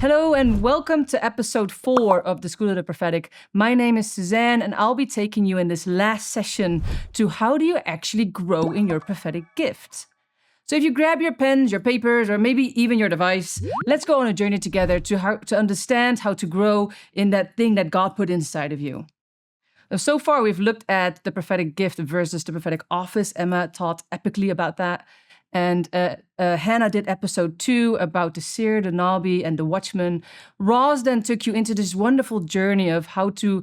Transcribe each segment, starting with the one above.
Hello and welcome to episode 4 of the School of the Prophetic. My name is Suzanne and I'll be taking you in this last session to how do you actually grow in your prophetic gift. So if you grab your pens, your papers, or maybe even your device, let's go on a journey together to understand how to grow in that thing that God put inside of you. Now, so far, we've looked at the prophetic gift versus the prophetic office. Emma taught epically about that. And Hannah did episode 2 about the seer, the Nabi, and the watchman. Roz then took you into this wonderful journey of how to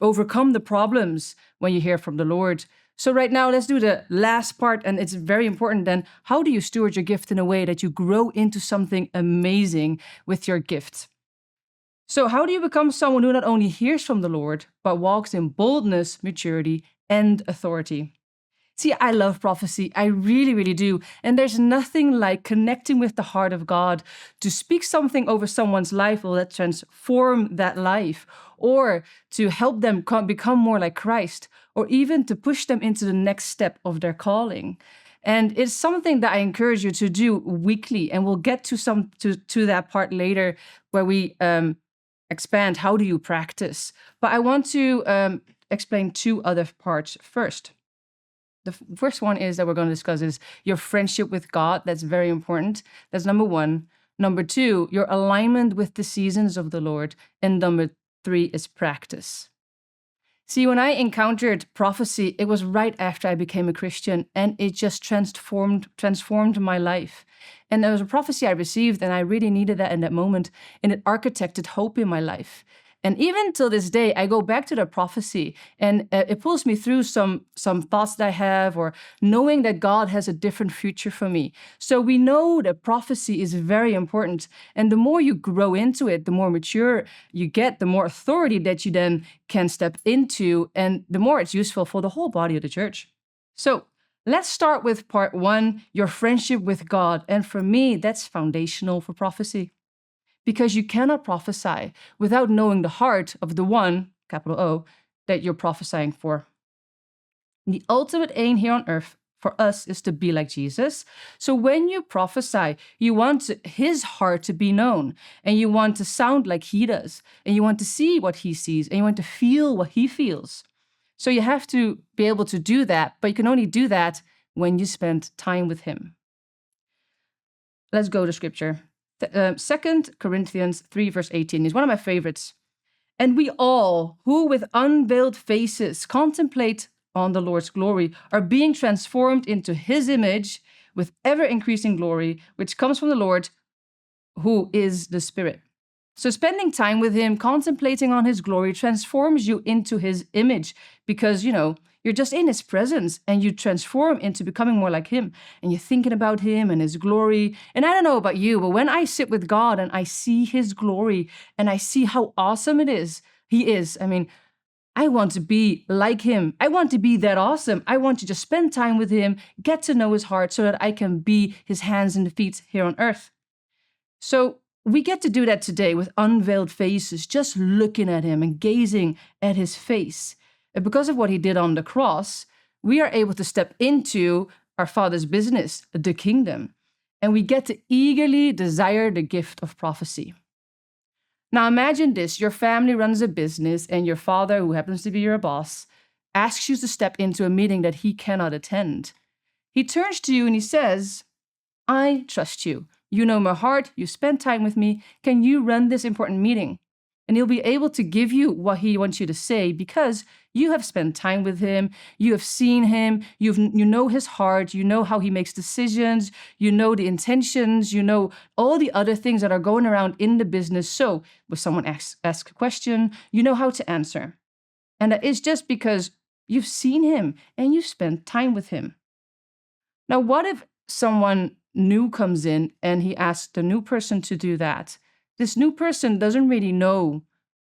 overcome the problems when you hear from the Lord. So right now, let's do the last part, and it's very important then. How do you steward your gift in a way that you grow into something amazing with your gift? So how do you become someone who not only hears from the Lord, but walks in boldness, maturity, and authority? See, I love prophecy. I really, really do. And there's nothing like connecting with the heart of God to speak something over someone's life that transform that life, or to help them become more like Christ, or even to push them into the next step of their calling. And it's something that I encourage you to do weekly. And we'll get to that part later where we expand how do you practice. But I want to explain 2 other parts first. The first one is that we're going to discuss is your friendship with God. That's very important. That's number 1. Number 2, your alignment with the seasons of the Lord. And number 3 is practice. See, when I encountered prophecy, it was right after I became a Christian, and it just transformed my life. And there was a prophecy I received, and I really needed that in that moment, and it architected hope in my life. And even till this day, I go back to the prophecy, and it pulls me through some thoughts that I have, or knowing that God has a different future for me. So we know that prophecy is very important. And the more you grow into it, the more mature you get, the more authority that you then can step into, and the more it's useful for the whole body of the church. So let's start with part 1, your friendship with God. And for me, that's foundational for prophecy. Because you cannot prophesy without knowing the heart of the one, capital O, that you're prophesying for. The ultimate aim here on earth for us is to be like Jesus. So when you prophesy, you want his heart to be known, and you want to sound like he does, and you want to see what he sees, and you want to feel what he feels. So you have to be able to do that, but you can only do that when you spend time with him. Let's go to scripture. 2 Corinthians 3 verse 18 is one of my favorites. And we all, who with unveiled faces contemplate on the Lord's glory, are being transformed into his image with ever-increasing glory, which comes from the Lord, who is the Spirit. So spending time with him, contemplating on his glory, transforms you into his image because, you're just in his presence, and you transform into becoming more like him, and you're thinking about him and his glory. And I don't know about you, but when I sit with God and I see his glory and I see how awesome he is, I want to be like him. I want to be that awesome. I want to just spend time with him, get to know his heart so that I can be his hands and feet here on earth. So we get to do that today with unveiled faces, just looking at him and gazing at his face. And because of what he did on the cross, we are able to step into our Father's business, the kingdom, and we get to eagerly desire the gift of prophecy. Now imagine this, your family runs a business, and your father, who happens to be your boss, asks you to step into a meeting that he cannot attend. He turns to you and he says, I trust you. You know my heart, you spend time with me, can you run this important meeting? And he'll be able to give you what he wants you to say because you have spent time with him, you have seen him, you know his heart, you know how he makes decisions, you know the intentions, you know all the other things that are going around in the business. So when someone asks a question, you know how to answer. And that is just because you've seen him and you've spent time with him. Now, what if someone new comes in and he asks the new person to do that? This new person doesn't really know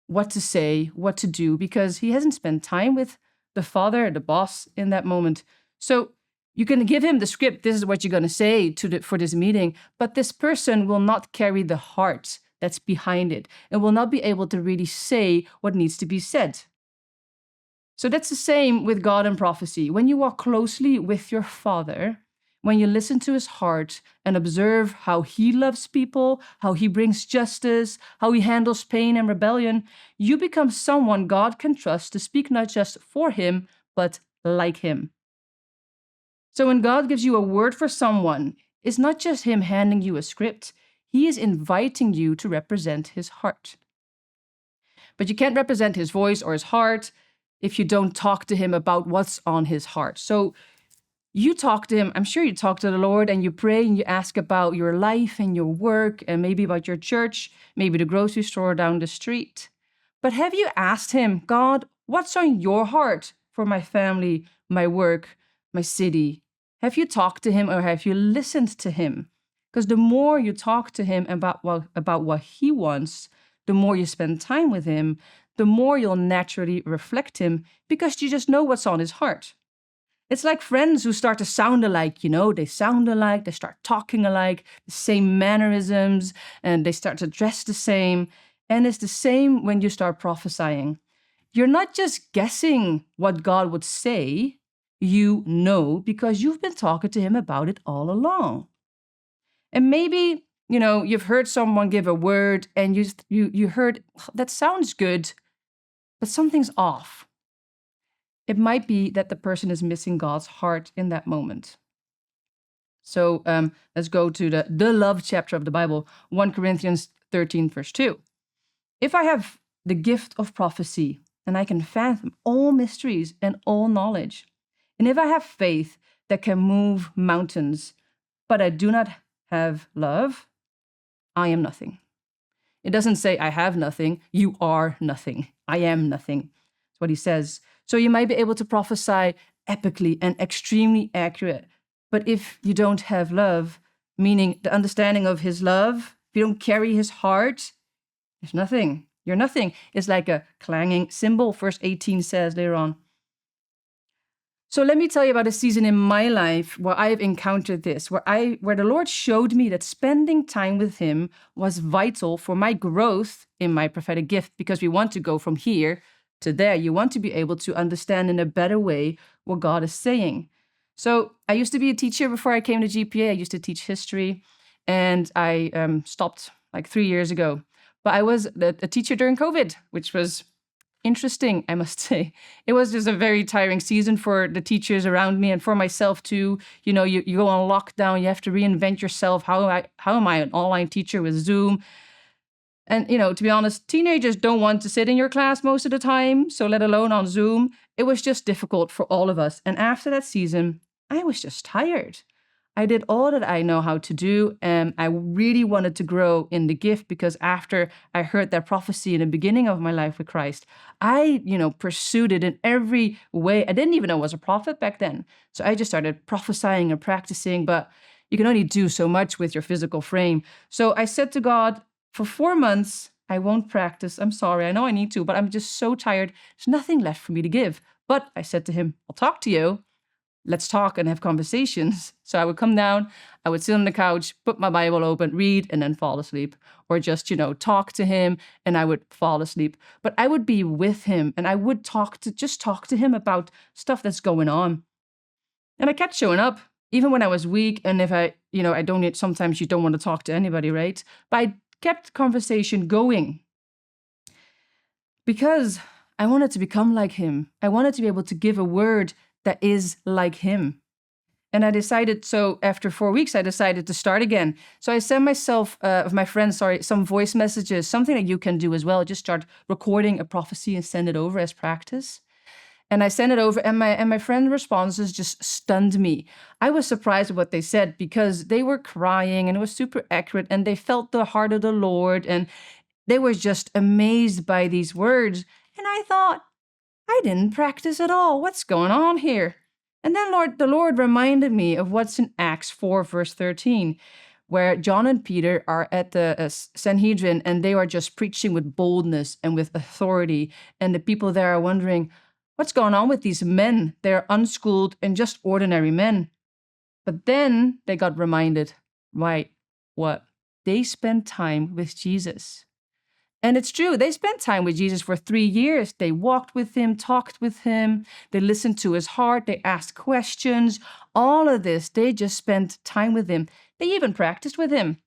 what to say, what to do, because he hasn't spent time with the father, the boss in that moment. So you can give him the script. This is what you're going to say for this meeting. But this person will not carry the heart that's behind it and will not be able to really say what needs to be said. So that's the same with God and prophecy. When you walk closely with your Father, When you listen to his heart and observe how he loves people, how he brings justice, how he handles pain and rebellion, you become someone God can trust to speak not just for him, but like him. So when God gives you a word for someone, it's not just him handing you a script. He is inviting you to represent his heart. But you can't represent his voice or his heart if you don't talk to him about what's on his heart. So you talk to him, I'm sure you talk to the Lord and you pray and you ask about your life and your work and maybe about your church, maybe the grocery store down the street. But have you asked him, God, what's on your heart for my family, my work, my city? Have you talked to him or have you listened to him? Because the more you talk to him about what he wants, the more you spend time with him, the more you'll naturally reflect him because you just know what's on his heart. It's like friends who start to sound alike, they sound alike, they start talking alike, the same mannerisms, and they start to dress the same. And it's the same when you start prophesying. You're not just guessing what God would say, you know, because you've been talking to him about it all along. And maybe, you've heard someone give a word and you heard, that sounds good, but something's off. It might be that the person is missing God's heart in that moment. So let's go to the love chapter of the Bible, 1 Corinthians 13, verse 2. If I have the gift of prophecy, and I can fathom all mysteries and all knowledge, and if I have faith that can move mountains, but I do not have love, I am nothing. It doesn't say I have nothing, you are nothing. I am nothing. That's what he says. So you might be able to prophesy epically and extremely accurate. But if you don't have love, meaning the understanding of his love, if you don't carry his heart, there's nothing. You're nothing. It's like a clanging cymbal, verse 18 says later on. So let me tell you about a season in my life where I've encountered this, where the Lord showed me that spending time with him was vital for my growth in my prophetic gift, because we want to go from here to there. You want to be able to understand in a better way what God is saying. So I used to be a teacher before I came to GPA. I used to teach history, and I stopped like 3 years ago. But I was a teacher during COVID, which was interesting, I must say. It was just a very tiring season for the teachers around me and for myself too. You go on lockdown, you have to reinvent yourself. How am I an online teacher with Zoom? And, to be honest, teenagers don't want to sit in your class most of the time, so let alone on Zoom. It was just difficult for all of us. And after that season, I was just tired. I did all that I know how to do, and I really wanted to grow in the gift, because after I heard that prophecy in the beginning of my life with Christ, I, pursued it in every way. I didn't even know I was a prophet back then. So I just started prophesying and practicing, but you can only do so much with your physical frame. So I said to God, for 4 months, I won't practice. I'm sorry. I know I need to, but I'm just so tired. There's nothing left for me to give. But I said to him, I'll talk to you. Let's talk and have conversations. So I would come down, I would sit on the couch, put my Bible open, read, and then fall asleep. Or just, talk to him and I would fall asleep. But I would be with him and I would talk to him about stuff that's going on. And I kept showing up, even when I was weak. And if sometimes you don't want to talk to anybody, right? But I kept conversation going because I wanted to become like him. I wanted to be able to give a word that is like him. And I decided, so after 4 weeks, I decided to start again. So I sent my friends, some voice messages, something that you can do as well. Just start recording a prophecy and send it over as practice. And I sent it over, and my friend responses just stunned me. I was surprised at what they said, because they were crying and it was super accurate and they felt the heart of the Lord and they were just amazed by these words. And I thought, I didn't practice at all. What's going on here? And then the Lord reminded me of what's in Acts 4, verse 13, where John and Peter are at the Sanhedrin and they are just preaching with boldness and with authority. And the people there are wondering, what's going on with these men? They're unschooled and just ordinary men. But then they got reminded, right, what? They spent time with Jesus. And it's true, they spent time with Jesus for 3 years. They walked with him, talked with him, they listened to his heart, they asked questions. All of this, they just spent time with him. They even practiced with him.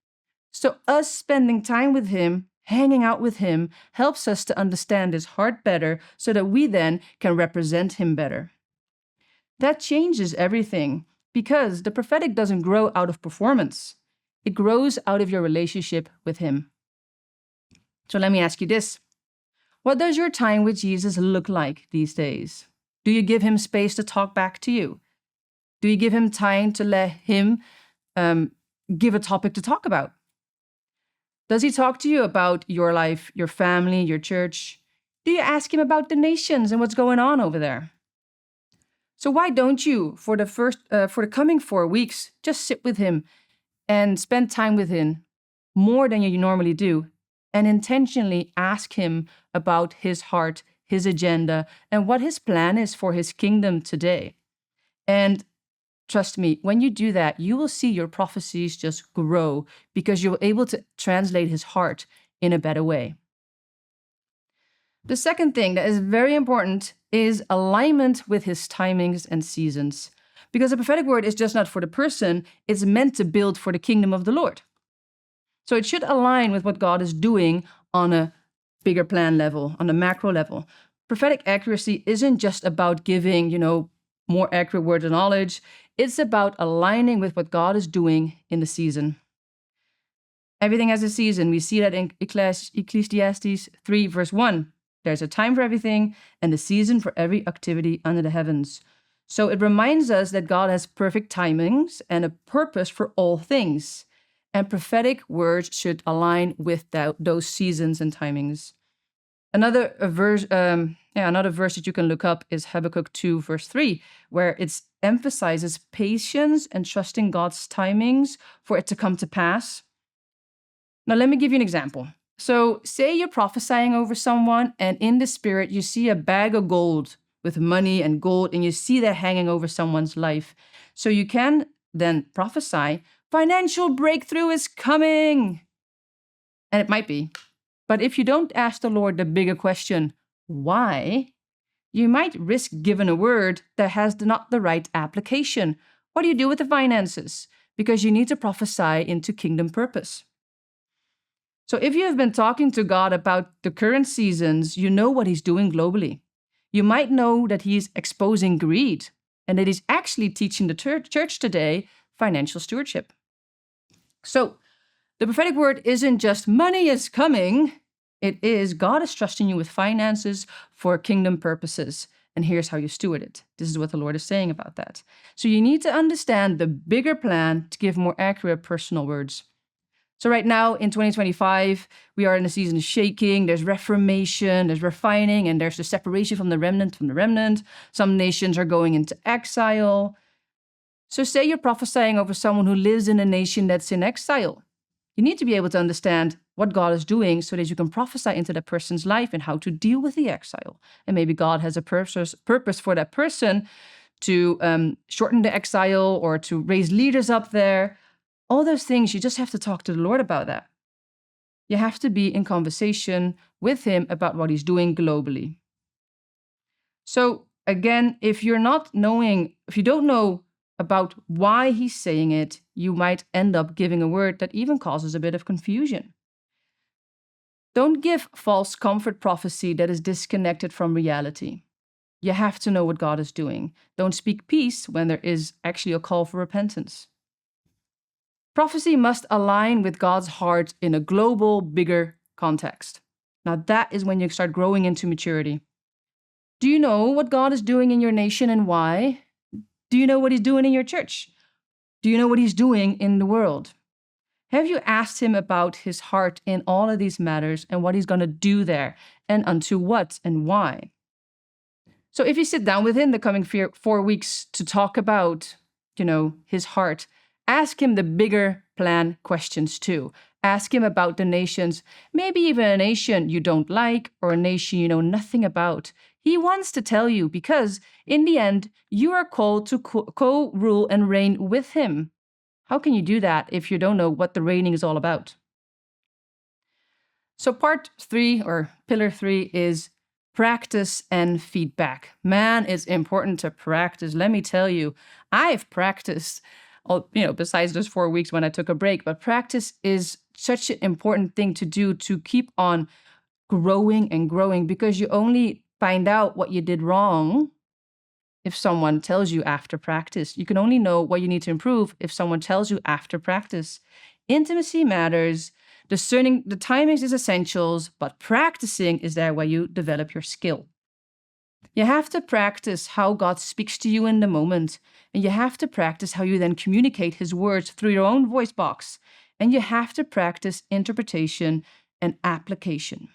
So, us spending time with him, hanging out with him, helps us to understand his heart better so that we then can represent him better. That changes everything because the prophetic doesn't grow out of performance, it grows out of your relationship with him. So let me ask you this. What does your time with Jesus look like these days? Do you give him space to talk back to you? Do you give him time to let him give a topic to talk about? Does he talk to you about your life, your family, your church? Do you ask him about the nations and what's going on over there? So why don't you, for the coming 4 weeks, just sit with him and spend time with him more than you normally do, and intentionally ask him about his heart, his agenda, and what his plan is for his kingdom today. And trust me, when you do that, you will see your prophecies just grow because you're able to translate his heart in a better way. The second thing that is very important is alignment with his timings and seasons. Because a prophetic word is just not for the person, it's meant to build for the kingdom of the Lord. So it should align with what God is doing on a bigger plan level, on a macro level. Prophetic accuracy isn't just about giving, more accurate words of knowledge. It's about aligning with what God is doing in the season. Everything has a season. We see that in Ecclesiastes 3, verse 1. There's a time for everything and a season for every activity under the heavens. So it reminds us that God has perfect timings and a purpose for all things. And prophetic words should align with those seasons and timings. Another verse that you can look up is Habakkuk 2, verse 3, where it emphasizes patience and trusting God's timings for it to come to pass. Now, let me give you an example. So, say you're prophesying over someone, and in the spirit, you see a bag of gold with money and gold, and you see that hanging over someone's life. So, you can then prophesy, financial breakthrough is coming. And it might be. But if you don't ask the Lord the bigger question, why, you might risk giving a word that has not the right application. What do you do with the finances? Because you need to prophesy into kingdom purpose. So if you have been talking to God about the current seasons, you know what he's doing globally. You might know that he's exposing greed and that he's actually teaching the church today financial stewardship. So the prophetic word isn't just money is coming. It is God is trusting you with finances for kingdom purposes. And here's how you steward it. This is what the Lord is saying about that. So you need to understand the bigger plan to give more accurate personal words. So right now in 2025, we are in a season of shaking. There's reformation, there's refining, and there's the separation from the remnant. Some nations are going into exile. So say you're prophesying over someone who lives in a nation that's in exile. You need to be able to understand what God is doing so that you can prophesy into that person's life and how to deal with the exile. And maybe God has a purpose for that person to shorten the exile or to raise leaders up there. All those things, you just have to talk to the Lord about that. You have to be in conversation with him about what he's doing globally. So again, if you don't know about why he's saying it, you might end up giving a word that even causes a bit of confusion. Don't give false comfort prophecy that is disconnected from reality. You have to know what God is doing. Don't speak peace when there is actually a call for repentance. Prophecy must align with God's heart in a global, bigger context. Now that is when you start growing into maturity. Do you know what God is doing in your nation and why? Do you know what he's doing in your church? Do you know what he's doing in the world? Have you asked him about his heart in all of these matters and what he's going to do there and unto what and why? So if you sit down with him the coming 4 weeks to talk about, his heart, ask him the bigger plan questions too. Ask him about the nations, maybe even a nation you don't like or a nation you know nothing about. He wants to tell you because in the end, you are called to co-rule and reign with him. How can you do that if you don't know what the reigning is all about? So part 3 or pillar 3 is practice and feedback. Man, it's important to practice. Let me tell you, I've practiced, besides those 4 weeks when I took a break, but practice is such an important thing to do to keep on growing and growing, because you only find out what you did wrong if someone tells you after practice. You can only know what you need to improve if someone tells you after practice. Intimacy matters. Discerning the timings is essentials, but practicing is there where you develop your skill. You have to practice how God speaks to you in the moment, and you have to practice how you then communicate his words through your own voice box, and you have to practice interpretation and application.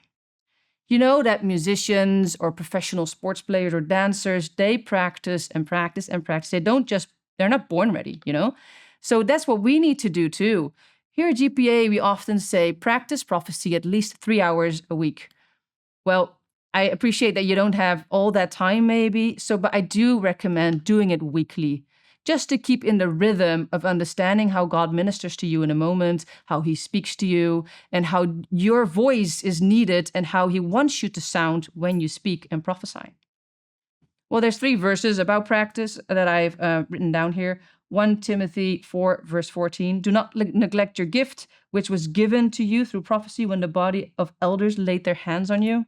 You know that musicians or professional sports players or dancers, they practice and practice and practice. They're not born ready, So that's what we need to do too. Here at GPA, we often say practice prophecy at least 3 hours a week. Well, I appreciate that you don't have all that time maybe, but I do recommend doing it weekly, just to keep in the rhythm of understanding how God ministers to you in a moment, how he speaks to you, and how your voice is needed and how he wants you to sound when you speak and prophesy. Well, there's 3 verses about practice that I've written down here. 1 Timothy 4, verse 14. Do not neglect your gift, which was given to you through prophecy when the body of elders laid their hands on you.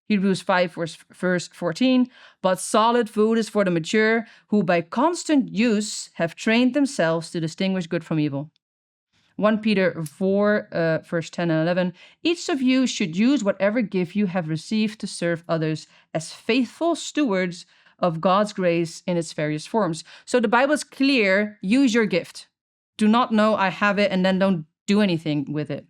Hebrews 5, verse 14. But solid food is for the mature, who by constant use have trained themselves to distinguish good from evil. 1 Peter 4, verse 10 and 11. Each of you should use whatever gift you have received to serve others as faithful stewards of God's grace in its various forms. So the Bible is clear. Use your gift. Do not know I have it and then don't do anything with it.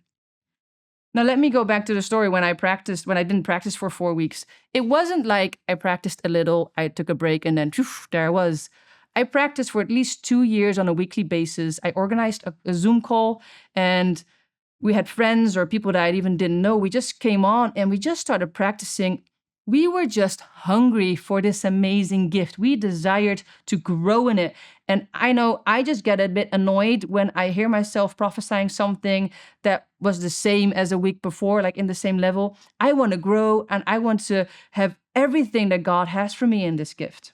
Now, let me go back to the story when I didn't practice for 4 weeks. It wasn't like I practiced a little, I took a break, and then there I was. I practiced for at least 2 years on a weekly basis. I organized a Zoom call, and we had friends or people that I even didn't know. We just came on and we just started practicing. We were just hungry for this amazing gift. We desired to grow in it. And I know I just get a bit annoyed when I hear myself prophesying something that was the same as a week before, like in the same level. I want to grow and I want to have everything that God has for me in this gift.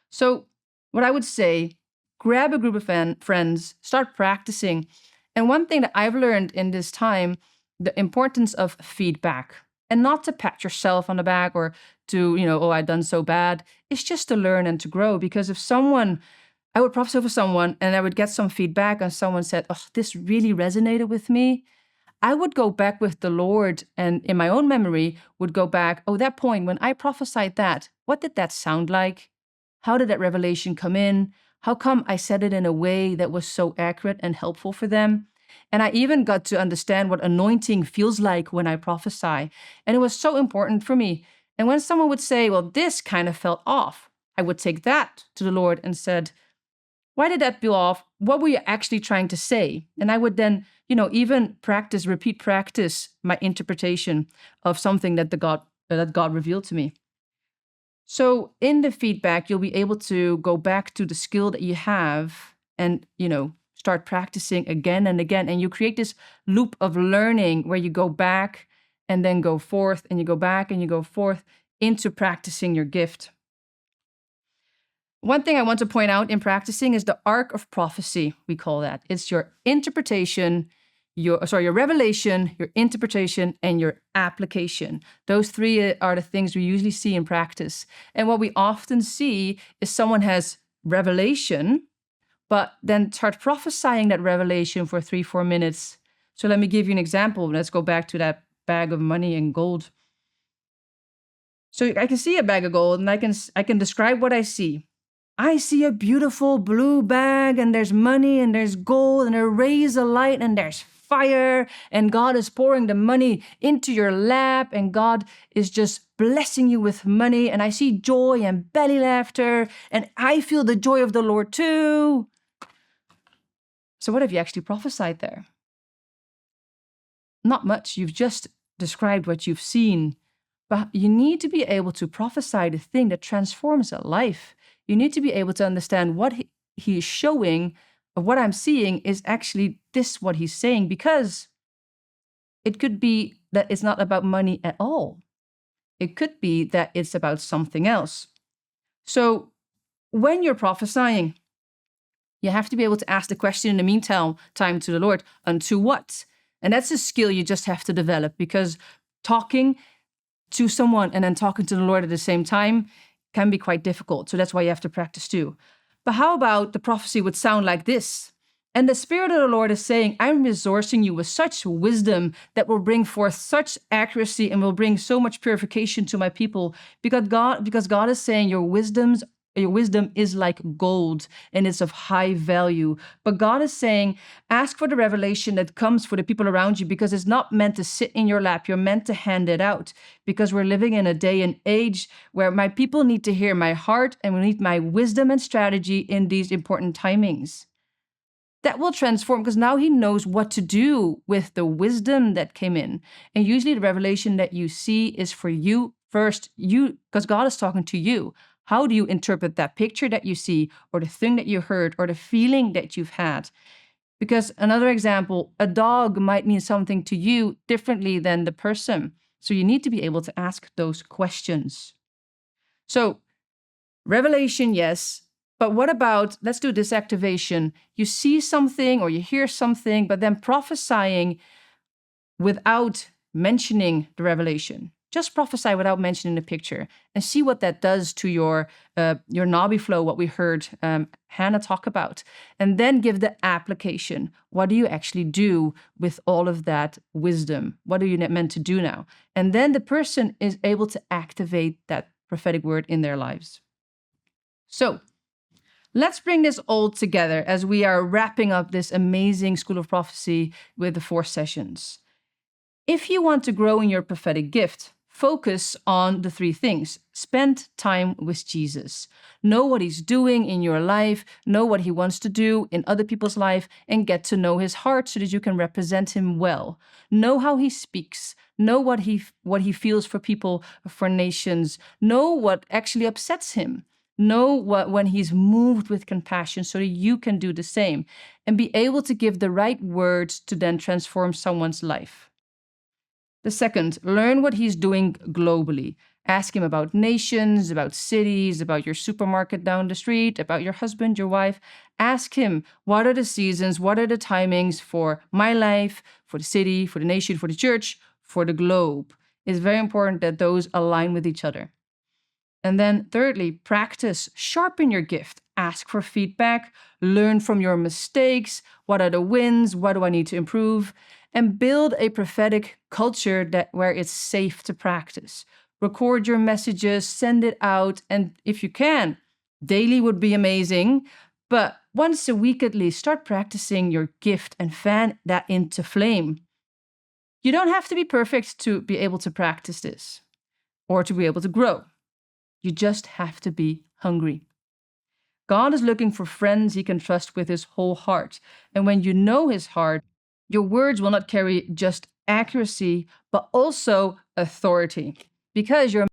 So what I would say, grab a group of friends, start practicing. And one thing that I've learned in this time, the importance of feedback. And not to pat yourself on the back or to, oh, I've done so bad. It's just to learn and to grow. Because if I would prophesy over someone and I would get some feedback and someone said, oh, this really resonated with me, I would go back with the Lord and in my own memory would go back, oh, that point when I prophesied that, what did that sound like? How did that revelation come in? How come I said it in a way that was so accurate and helpful for them? And I even got to understand what anointing feels like when I prophesy. And it was so important for me. And when someone would say, well, this kind of felt off, I would take that to the Lord and said, why did that feel off? What were you actually trying to say? And I would then, even repeat practice my interpretation of something that God revealed to me. So in the feedback, you'll be able to go back to the skill that you have and, start practicing again and again. And you create this loop of learning where you go back and then go forth and you go back and you go forth into practicing your gift. One thing I want to point out in practicing is the arc of prophecy, we call that. It's your interpretation, your revelation, your interpretation, and your application. Those 3 are the things we usually see in practice. And what we often see is someone has revelation, but then start prophesying that revelation for 3-4 minutes. So let me give you an example. Let's go back to that bag of money and gold. So I can see a bag of gold and I can describe what I see. I see a beautiful blue bag and there's money and there's gold and there rays of light and there's fire and God is pouring the money into your lap and God is just blessing you with money and I see joy and belly laughter and I feel the joy of the Lord too. So what have you actually prophesied there? Not much. You've just described what you've seen. But you need to be able to prophesy the thing that transforms a life. You need to be able to understand what he is showing, of what I'm seeing is actually this what he's saying, because it could be that it's not about money at all. It could be that it's about something else. So when you're prophesying, you have to be able to ask the question in the meantime to the Lord, unto what? And that's a skill you just have to develop, because talking to someone and then talking to the Lord at the same time can be quite difficult. So that's why you have to practice too. But how about the prophecy would sound like this? And the Spirit of the Lord is saying, I'm resourcing you with such wisdom that will bring forth such accuracy and will bring so much purification to my people. Because God is saying your wisdom is like gold and it's of high value. But God is saying, ask for the revelation that comes for the people around you, because it's not meant to sit in your lap. You're meant to hand it out, because we're living in a day and age where my people need to hear my heart and we need my wisdom and strategy in these important timings. That will transform, because now he knows what to do with the wisdom that came in. And usually the revelation that you see is for you first, because God is talking to you. How do you interpret that picture that you see, or the thing that you heard, or the feeling that you've had? Because another example, a dog might mean something to you differently than the person. So you need to be able to ask those questions. So revelation, yes. But what about, let's do disactivation. You see something or you hear something, but then prophesying without mentioning the revelation. Just prophesy without mentioning the picture and see what that does to your nabi flow, what we heard Hannah talk about. And then give the application. What do you actually do with all of that wisdom? What are you meant to do now? And then the person is able to activate that prophetic word in their lives. So let's bring this all together as we are wrapping up this amazing School of Prophecy with the 4 sessions. If you want to grow in your prophetic gift, focus on the 3 things. Spend time with Jesus. Know what he's doing in your life, know what he wants to do in other people's life, and get to know his heart so that you can represent him well. Know how he speaks. Know what he feels for people, for nations. Know what actually upsets him. Know when he's moved with compassion so that you can do the same, and be able to give the right words to then transform someone's life. The second, learn what he's doing globally. Ask him about nations, about cities, about your supermarket down the street, about your husband, your wife. Ask him, what are the seasons, what are the timings for my life, for the city, for the nation, for the church, for the globe? It's very important that those align with each other. And then thirdly, practice, sharpen your gift, ask for feedback, learn from your mistakes. What are the wins? What do I need to improve? And build a prophetic culture where it's safe to practice. Record your messages, send it out. And if you can, daily would be amazing. But once a week at least, start practicing your gift and fan that into flame. You don't have to be perfect to be able to practice this or to be able to grow. You just have to be hungry. God is looking for friends he can trust with his whole heart. And when you know his heart, your words will not carry just accuracy, but also authority, because you're